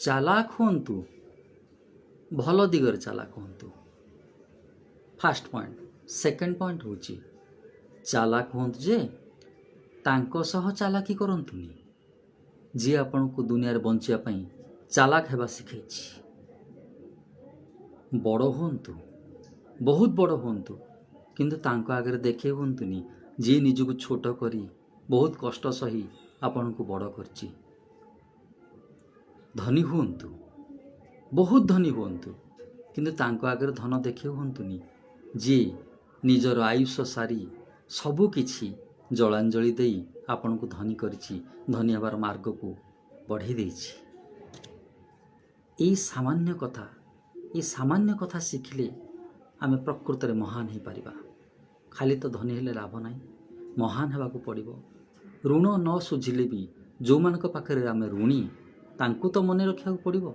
ଚାଲାକ ହୁଅନ୍ତୁ, ଭଲ ଦିଗରେ ଚାଲାକ ହୁଅନ୍ତୁ। First point. ସେକେଣ୍ଡ ପଏଣ୍ଟ ହେଉଛି ଚାଲାକ ହୁଅନ୍ତୁ ଯେ ତାଙ୍କ ସହ ଚାଲାକି କରନ୍ତୁନି, ଯିଏ ଆପଣଙ୍କୁ ଦୁନିଆରେ ବଞ୍ଚିବା ପାଇଁ ଚାଲାକ ହେବା ଶିଖେଇଛି। ବଡ଼ ହୁଅନ୍ତୁ, ବହୁତ ବଡ଼ ହୁଅନ୍ତୁ, କିନ୍ତୁ ତାଙ୍କ ଆଗରେ ଦେଖେଇ ହୁଅନ୍ତୁନି ଯିଏ ନିଜକୁ ଛୋଟ କରି ବହୁତ କଷ୍ଟ ସହି ଆପଣଙ୍କୁ ବଡ଼ କରିଛି। ଧନୀ ହୁଅନ୍ତୁ, ବହୁତ ଧନୀ ହୁଅନ୍ତୁ, କିନ୍ତୁ ତାଙ୍କ ଆଗରେ ଧନ ଦେଖେଇ ହୁଅନ୍ତୁନି ଯିଏ ନିଜର ଆୟୁଷ ସାରି ସବୁ କିଛି ଜଳାଞ୍ଜଳି ଦେଇ ଆପଣଙ୍କୁ ଧନୀ କରିଛି, ଧନୀ ହେବାର ମାର୍ଗକୁ ବଢ଼େଇ ଦେଇଛି। ଏଇ ସାମାନ୍ୟ କଥା ଶିଖିଲେ ଆମେ ପ୍ରକୃତରେ ମହାନ ହେଇପାରିବା। ଖାଲି ତ ଧନୀ ହେଲେ ଲାଭ ନାହିଁ, ମହାନ ହେବାକୁ ପଡ଼ିବ। ଋଣ ନ ସୁଝିଲେ ବି ଯେଉଁମାନଙ୍କ ପାଖରେ ଆମେ ଋଣୀ ତାଙ୍କୁ ତ ମନେ ରଖିବାକୁ ପଡ଼ିବ।